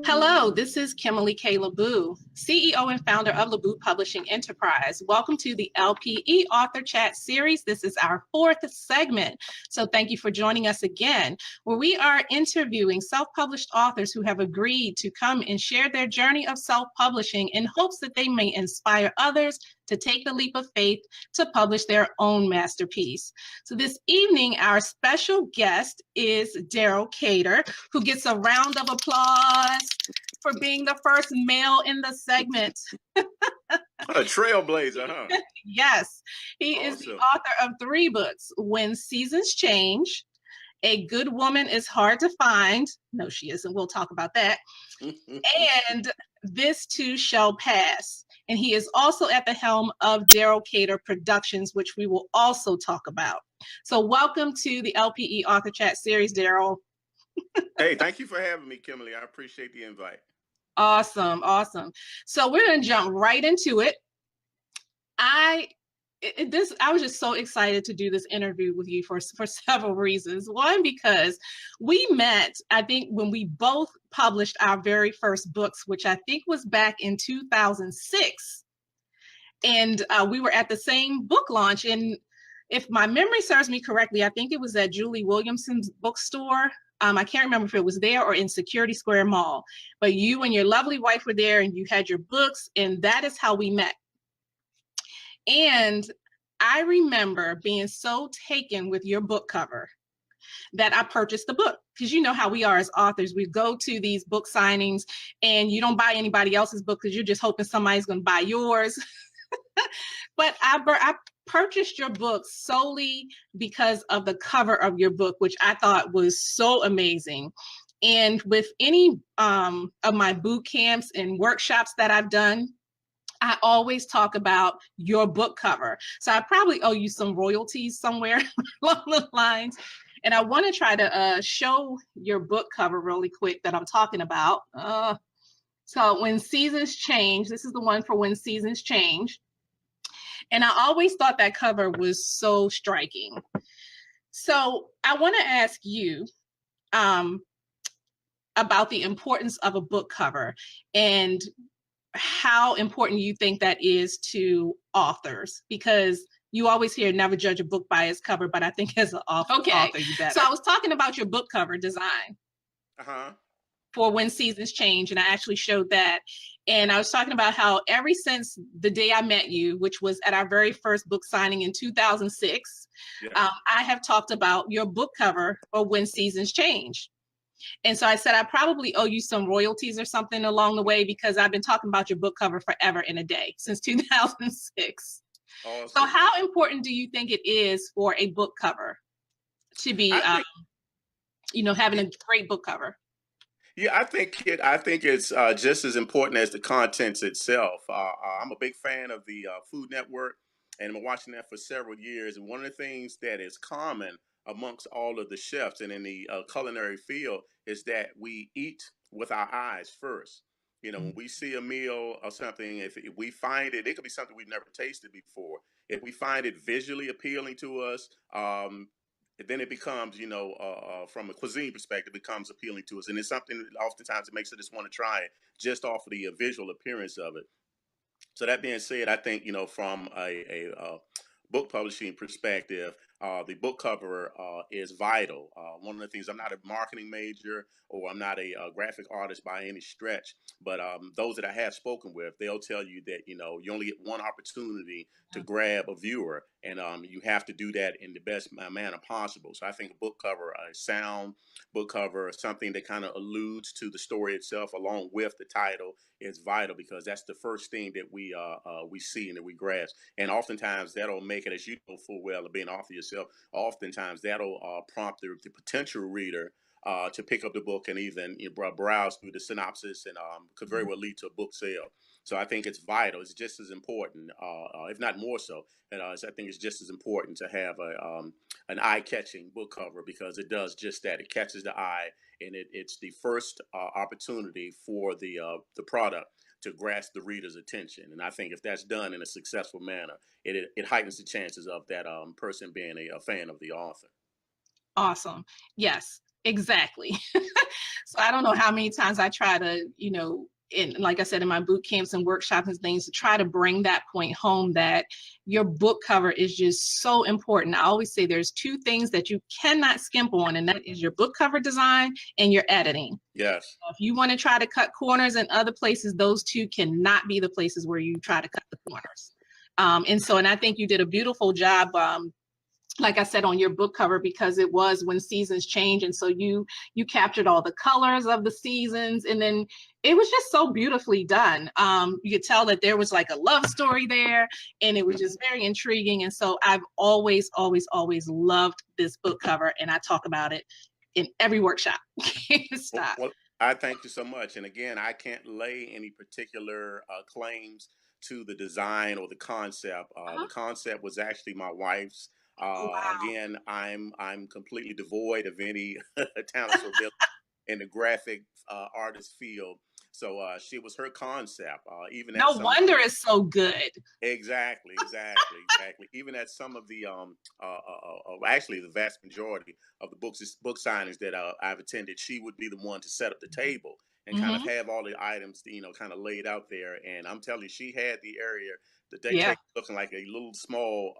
Hello, this is Kimberly K. LaBoo, CEO and founder of LaBoo Publishing Enterprise. Welcome to the LPE Author Chat Series. This is our fourth segment, so thank you for joining us again, where we are interviewing self-published authors who have agreed to come and share their journey of self-publishing in hopes that they may inspire others to take the leap of faith to publish their own masterpiece. So this evening, our special guest is Darrell Cador, who gets a round of applause for being the first male in the segment. A trailblazer, huh? Yes, he is the author of 3 books: When Seasons Change, A Good Woman is Hard to Find. No, she isn't. We'll talk about that. And This Too Shall Pass. And he is also at the helm of Darrell Cador Productions, which we will also talk about. So welcome to the LPE Author Chat Series, Darrell. Hey, thank you for having me, Kimberly. I appreciate the invite. Awesome, awesome. So we're going to jump right into it. I was just so excited to do this interview with you for several reasons. One, because we met, I think, when we both published our very first books, which I think was back in 2006. And we were at the same book launch. And if my memory serves me correctly, I think it was at Julie Williamson's bookstore. I can't remember if it was there or in Security Square Mall. But you and your lovely wife were there, and you had your books, and that is how we met. And I remember being so taken with your book cover that I purchased the book, because you know how we are as authors. We go to these book signings and you don't buy anybody else's book because you're just hoping somebody's going to buy yours. But I purchased your book solely because of the cover of your book, which I thought was so amazing. And with any of my boot camps and workshops that I've done, I always talk about your book cover. So I probably owe you some royalties somewhere along the lines. And I want to try to show your book cover really quick that I'm talking about. So When Seasons Change, this is the one for When Seasons Change. And I always thought that cover was so striking. So I want to ask you about the importance of a book cover and how important you think that is to authors, because you always hear never judge a book by its cover, but I think as an author, you better. So I was talking about your book cover design for When Seasons Change, and I actually showed that. And I was talking about how ever since the day I met you, which was at our very first book signing in 2006, I have talked about your book cover for When Seasons Change. And so I said, I probably owe you some royalties or something along the way, because I've been talking about your book cover forever and a day, since 2006. Awesome. So how important do you think it is for a book cover to be, having a great book cover? Yeah, I think it's just as important as the contents itself. I'm a big fan of the Food Network, and I've been watching that for several years. And one of the things that is common amongst all of the chefs and in the culinary field is that we eat with our eyes first. You know, when we see a meal or something, if we find it could be something we've never tasted before. If we find it visually appealing to us, then it becomes, from a cuisine perspective, becomes appealing to us. And it's something that oftentimes it makes us just want to try it just off of the visual appearance of it. So that being said, I think, from a book publishing perspective, the book cover is vital. One of the things, I'm not a marketing major or I'm not a graphic artist by any stretch, but those that I have spoken with, they'll tell you that, you only get one opportunity to grab a viewer, and you have to do that in the best manner possible. So I think a book cover, a sound book cover, something that kind of alludes to the story itself along with the title, is vital, because that's the first thing that we see and that we grasp. And oftentimes that'll make it, as you know full well of being an author yourself, oftentimes that'll prompt the potential reader to pick up the book and even browse through the synopsis, and could very well lead to a book sale. So I think it's vital. It's just as important, if not more so. And I think it's just as important to have an eye-catching book cover, because it does just that. It catches the eye, and it's the first opportunity for the product to grasp the reader's attention. And I think if that's done in a successful manner, it heightens the chances of that person being a fan of the author. Awesome. Yes, exactly. So I don't know how many times I try to, in like I said, in my boot camps and workshops and things, to try to bring that point home that your book cover is just so important. I always say there's two things that you cannot skimp on, and that is your book cover design and your editing. Yes. If you want to try to cut corners in other places, those two cannot be the places where you try to cut the corners. And I think you did a beautiful job, like I said, on your book cover, because it was when seasons change, and so you captured all the colors of the seasons, and then it was just so beautifully done. You could tell that there was like a love story there, and it was just very intriguing. And so I've always, always, always loved this book cover, and I talk about it in every workshop. Stop. Well, I thank you so much. And again, I can't lay any particular claims to the design or the concept. Uh-huh. The concept was actually my wife's. Oh, wow. Again, I'm completely devoid of any talents or ability in the graphic artist field. So she was her concept. Even at No some of wonder it's so good. exactly. Even at some of the actually the vast majority of the book signings that I've attended, she would be the one to set up the table and kind of Hmm. have all the items, kind of laid out there. And I'm telling you, she had the area, the Yeah. table looking like a little small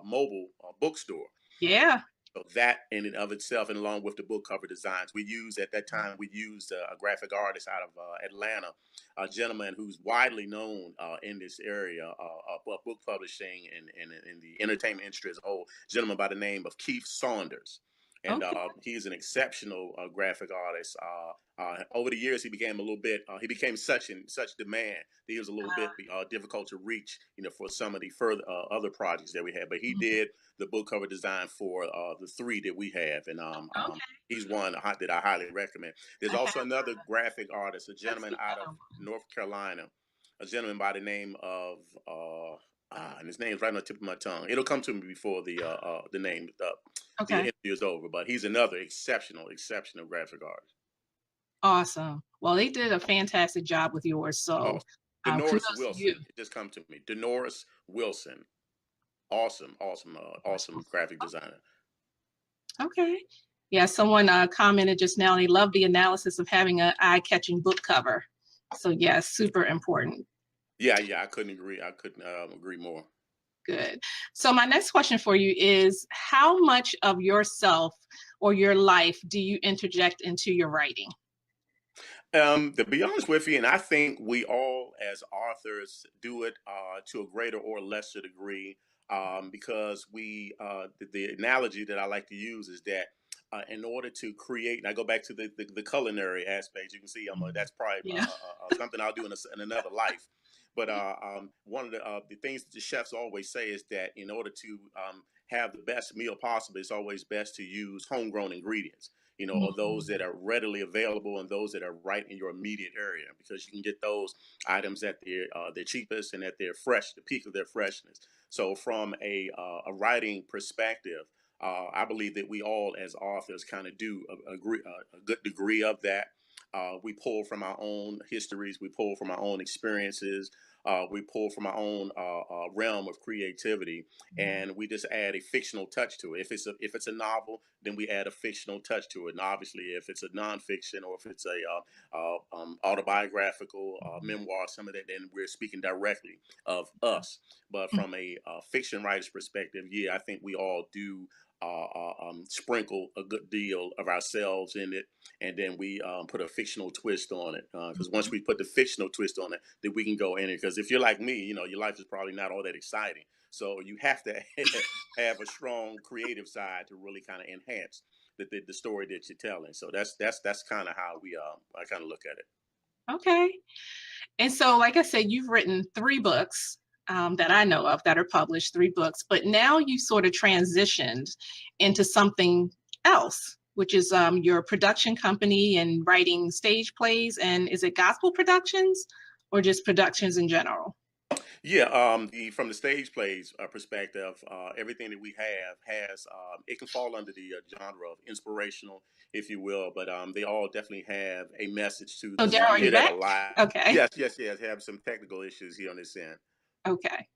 mobile bookstore. Yeah. So that in and of itself, and along with the book cover designs, we used at that time, we used a graphic artist out of Atlanta, a gentleman who's widely known in this area of book publishing and in the entertainment industry as a whole. A gentleman by the name of Keith Saunders, and Okay. he's an exceptional graphic artist. Over the years, he became a little bit. He became such in such demand that he was a little bit difficult to reach, for some of the further other projects that we had. But he Mhm. did the book cover design for the three that we have, and Okay. he's one that I highly recommend. There's I also have another graphic artist, a not gentleman seen out that of one. North Carolina, a gentleman by the name of and his name's right on the tip of my tongue. It'll come to me before the name the Okay. interview is over. But he's another exceptional graphic artist. Awesome. Well, they did a fantastic job with yours. So Awesome. Denoris kudos to you. Wilson. It just come to me. Denoris Wilson. Awesome graphic designer. Okay. Yeah, someone commented just now, they love the analysis of having an eye-catching book cover. So yes, super important. Yeah, I couldn't agree. I couldn't agree more. Good. So my next question for you is, how much of yourself or your life do you interject into your writing? To be honest with you, and I think we all as authors do it to a greater or lesser degree, because the analogy that I like to use is that in order to create, and I go back to the culinary aspect, you can see that's probably Yeah. something I'll do in another life. But one of the things that the chefs always say is that in order to have the best meal possible, it's always best to use homegrown ingredients, or those Mhm. that are readily available and those that are right in your immediate area, because you can get those items at their cheapest and at their fresh, the peak of their freshness. So from a writing perspective, I believe that we all as authors kind of do a good degree of that. We pull from our own histories, we pull from our own experiences, we pull from our own realm of creativity, and we just add a fictional touch to it. If it's a novel, then we add a fictional touch to it. And obviously, if it's a nonfiction or if it's a autobiographical memoir, some of that, then we're speaking directly of us. But from a fiction writer's perspective, yeah, I think we all do sprinkle a good deal of ourselves in it, and then we put a fictional twist on it. Because once we put the fictional twist on it, then we can go in it. Because if you're like me, your life is probably not all that exciting. So you have to have a strong creative side to really kind of enhance the story that you're telling. So that's kind of how I kind of look at it. Okay. And so, like I said, you've written three books that I know of that are published, three books, but now you sort of transitioned into something else, which is your production company and writing stage plays. And is it gospel productions or just productions in general? Yeah, from the stage plays perspective, everything that we have has it can fall under the genre of inspirational, if you will, but they all definitely have a message to So, them. Darrell, You are you hear that a back? lot. Okay. Yes. Have some technical issues here on this end. Okay.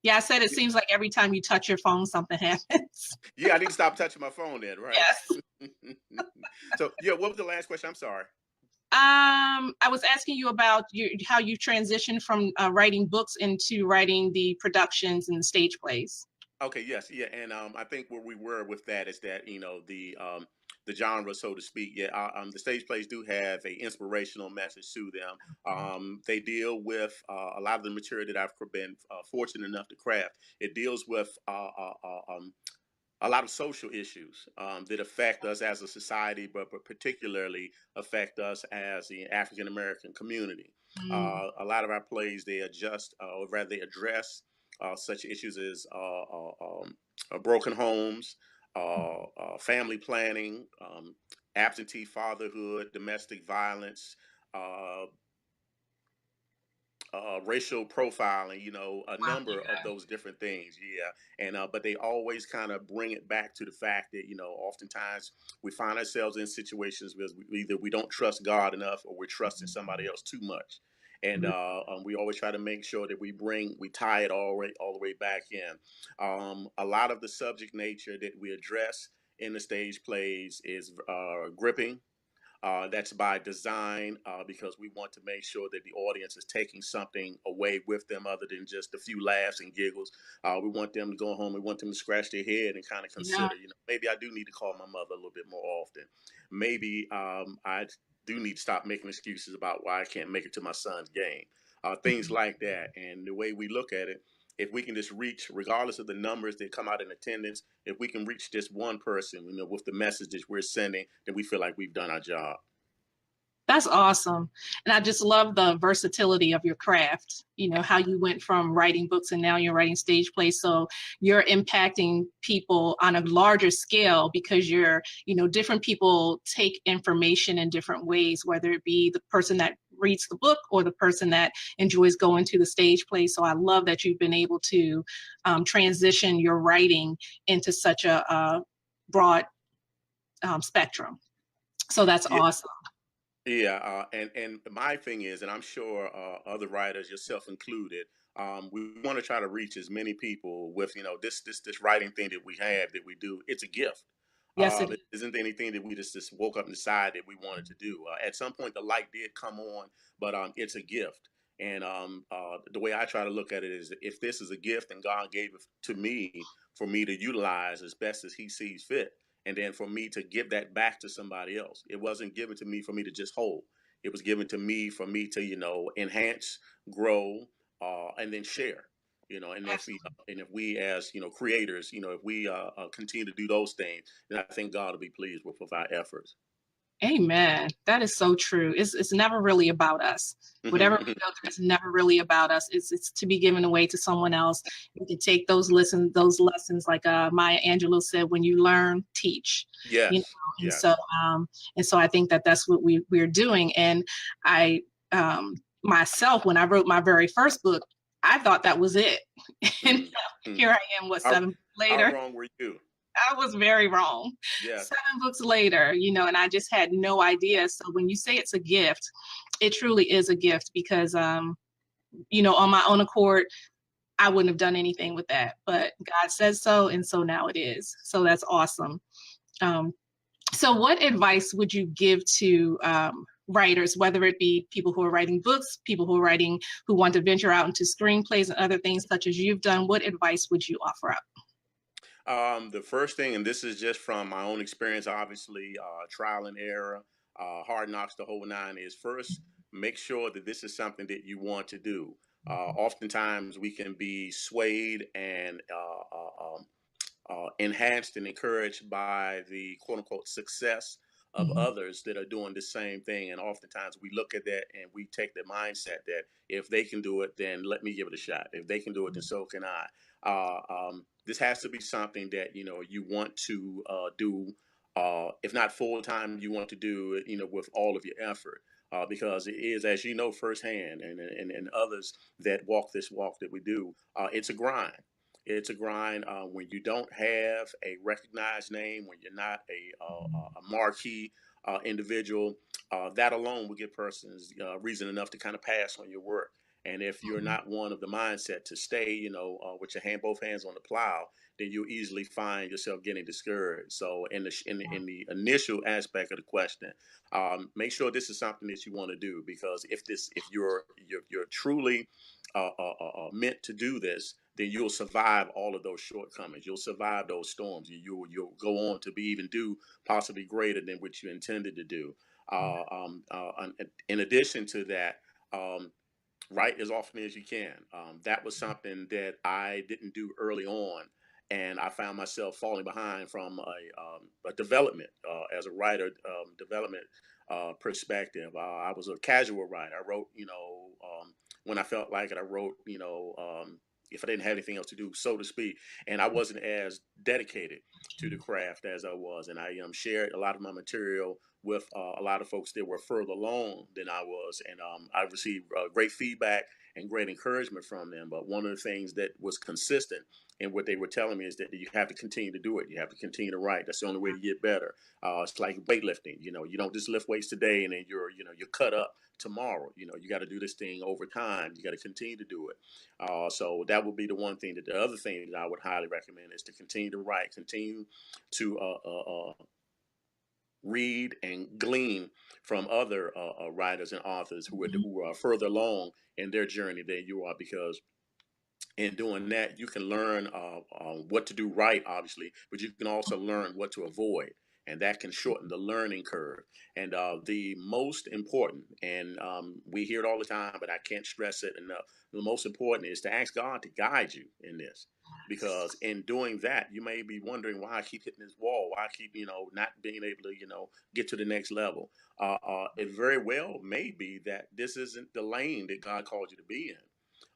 Yeah, I said it seems like every time you touch your phone, something happens. Yeah, I need to stop touching my phone then, right? Yes. So yeah, what was the last question? I'm sorry. I was asking you about how you transitioned from writing books into writing the productions and the stage plays. Okay, yes, yeah, and I think where we were with that is that the genre, so to speak. Yeah, the stage plays do have a inspirational message to them. They deal with a lot of the material that I've been fortunate enough to craft. It deals with a lot of social issues that affect us as a society, but particularly affect us as the African American community. Mm, A lot of our plays they adjust, or rather, they address such issues as broken homes, family planning, absentee fatherhood, domestic violence. Uh, Racial profiling, a wow, number of those different things. Yeah, and but they always kind of bring it back to the fact that oftentimes we find ourselves in situations because either we don't trust God enough or we're trusting somebody else too much. And yeah. we always try to make sure that we tie it all the way back in. A lot of the subject nature that we address in the stage plays is gripping. That's by design because we want to make sure that the audience is taking something away with them other than just a few laughs and giggles. We want them to go home. We want them to scratch their head and kind of Yeah. consider, maybe I do need to call my mother a little bit more often. Maybe I do need to stop making excuses about why I can't make it to my son's game. Things like that. And the way we look at it, if we can just reach, regardless of the numbers that come out in attendance, if we can reach just one person, with the messages we're sending, then we feel like we've done our job. That's awesome. And I just love the versatility of your craft, how you went from writing books and now you're writing stage plays. So you're impacting people on a larger scale because different people take information in different ways, whether it be the person that reads the book or the person that enjoys going to the stage play. So I love that you've been able to transition your writing into such a broad spectrum. So that's Yeah, awesome. yeah, and my thing is, and I'm sure other writers, yourself included, we want to try to reach as many people with this writing thing that we have that we do. It's a gift. Yes, it is. It isn't anything that we just woke up and decided that we wanted to do. At some point, the light did come on, but it's a gift. And the way I try to look at it is, if this is a gift and God gave it to me for me to utilize as best as He sees fit, and then for me to give that back to somebody else. It wasn't given to me for me to just hold. It was given to me for me to enhance, grow, and then share. And if we as creators, if we continue to do those things, then I think God will be pleased with our efforts. Amen. That is so true. It's never really about us. Whatever we go through is never really about us. It's to be given away to someone else. You can take those lessons, like Maya Angelou said, when you learn, teach. You know, Yes, and yes. so I think that that's what we're doing. And I myself, when I wrote my very first book, I thought that was it. And Mhm, here mhm. I am, what, How 7 books how later? wrong were you? I was very wrong. Yes. 7 books later, and I just had no idea. So when you say it's a gift, it truly is a gift because, on my own accord, I wouldn't have done anything with that. But God says so, and so now it is. So that's awesome. Um, so, what advice would you give to writers, whether it be people who are writing books, people who want to venture out into screenplays and other things such as you've done? What advice would you offer up? The first thing, and this is just from my own experience, obviously, trial and error, hard knocks, the whole nine, is first make sure that this is something that you want to do. Oftentimes, we can be swayed and enhanced and encouraged by the quote unquote success of Mhm. others that are doing the same thing. And oftentimes we look at that and we take the mindset that if they can do it, then let me give it a shot. If they can do it, then so can I. This has to be something that you want to do. If not full time, you want to do it, with all of your effort. Because it is, as you know firsthand, and others that walk this walk that we do, it's a grind. It's a grind when you don't have a recognized name, when you're not a marquee individual. That alone will give persons reason enough to kind of pass on your work. And if you're Mhm. not one of the mindset to stay, with your both hands on the plow, then you'll easily find yourself getting discouraged. So in the initial aspect of the question, make sure this is something that you want to do, because if you're truly meant to do this, then you'll survive all of those shortcomings. You'll survive those storms. You'll go on to be even do possibly greater than what you intended to do. In addition to that, write as often as you can. That was something that I didn't do early on, and I found myself falling behind from a development as a writer, development perspective. I was a casual writer. I wrote, when I felt like it. I wrote, if I didn't have anything else to do, so to speak, and I wasn't as dedicated to the craft as I was, and I shared a lot of my material with a lot of folks that were further along than I was, and I received great feedback and great encouragement from them. But one of the things that was consistent in what they were telling me is that you have to continue to do it. You have to continue to write. That's the only way to get better. It's like weightlifting. You don't just lift weights today and then you're cut up tomorrow. You got to do this thing over time. You got to continue to do it. So that would be the one thing. That the other thing that I would highly recommend is to continue to write, continue to read and glean from other writers and authors who are further along in their journey than you are, because in doing that you can learn what to do right, obviously, but you can also learn what to avoid, and that can shorten the learning curve. And the most important, and we hear it all the time, but I can't stress it enough, the most important is to ask God to guide you in this, because in doing that you may be wondering, why I keep hitting this wall, why I keep not being able to get to the next level. It very well may be that this isn't the lane that God called you to be in.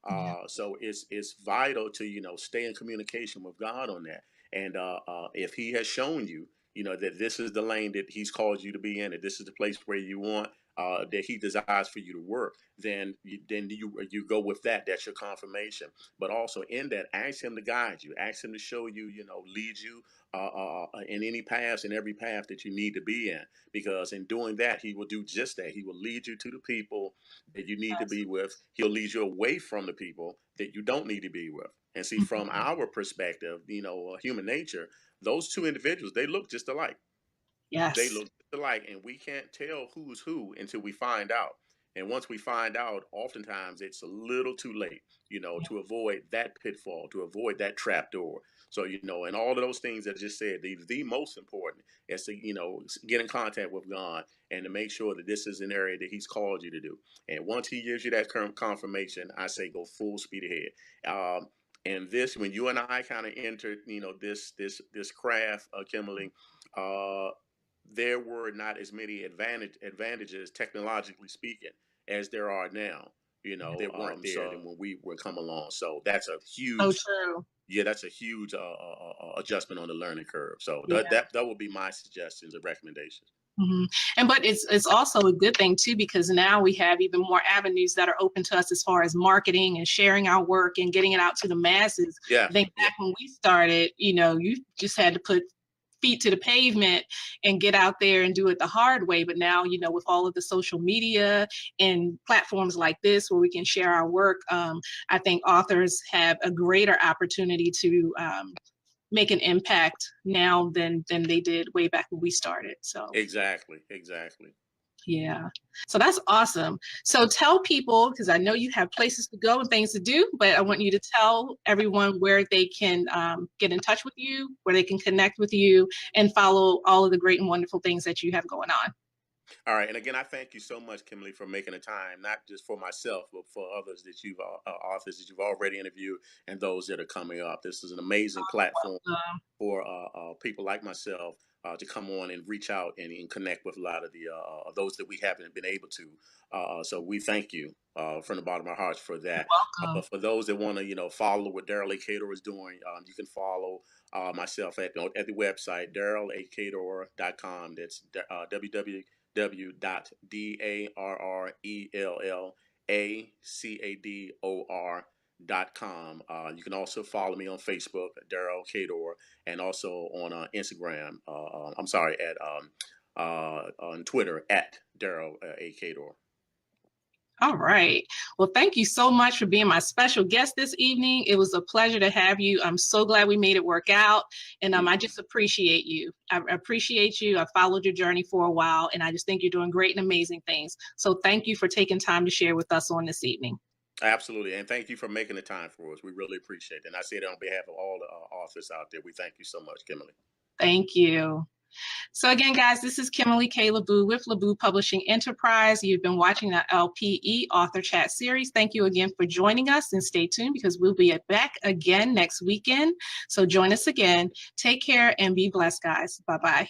Yeah. So it's vital to stay in communication with God on that. And if He has shown you that this is the lane that He's called you to be in, that this is the place where you want that He desires for you to work, then you go with that. That's your confirmation. But also in that, ask Him to guide you, ask Him to show you, lead you in any paths, in every path that you need to be in. Because in doing that, He will do just that. He will lead you to the people that you need to Yes. be with. He'll lead you away from the people that you don't need to be with. And see, from Mhm. our perspective, human nature, those two individuals, they look just alike. They Yes. look just alike, and we can't tell who's who until we find out. And once we find out, oftentimes it's a little too late, to avoid that pitfall, to avoid that trap door. So, and all of those things that I just said, the most important is to, get in contact with God and to make sure that this is an area that He's called you to do. And once He gives you that current confirmation, I say go full speed ahead. And this, when you and I kind of entered, this craft, Kimberly, uh, there were not as many advantages, technologically speaking, as there are now. That weren't there than when we were come along. So that's a So huge, true. yeah, that's a huge adjustment on the learning curve. So Yeah. that would be my suggestions and recommendations. Mhm. And but it's also a good thing too, because now we have even more avenues that are open to us as far as marketing and sharing our work and getting it out to the masses. I Yes, think yeah, back when we started, you just had to put feet to the pavement and get out there and do it the hard way. But now, with all of the social media and platforms like this where we can share our work, I think authors have a greater opportunity to make an impact now than they did way back when we started. So exactly. yeah. So that's awesome. So tell people, because I know you have places to go and things to do, but I want you to tell everyone where they can get in touch with you, where they can connect with you, and follow all of the great and wonderful things that you have going on. All right, and again, I thank you so much, Kimberly, for making the time, not just for myself, but for others that authors that you've already interviewed, and those that are coming up. This is an amazing platform for people like myself to come on and reach out and connect with a lot of the those that we haven't been able to. So we thank you from the bottom of our hearts for that. Welcome. But for those that want to, follow what Darrell Cador is doing, you can follow myself at the website darrellacador.com. That's www.darrellacador.com. You can also follow me on Facebook, Darrell Cador, and also on Instagram. I'm sorry, at on Twitter at Darrell A. Cador. All right. Well, thank you so much for being my special guest this evening. It was a pleasure to have you. I'm so glad we made it work out. And I just appreciate you. I appreciate you. I followed your journey for a while, and I just think you're doing great and amazing things. So thank you for taking time to share with us on this evening. Absolutely. And thank you for making the time for us. We really appreciate it. And I say it on behalf of all the authors out there. We thank you so much, Kimberly. Thank you. So again, guys, this is Kimberly K. LaBoo with LaBoo Publishing Enterprise. You've been watching the LPE Author Chat series. Thank you again for joining us, and stay tuned because we'll be back again next weekend. So join us again. Take care and be blessed, guys. Bye-bye.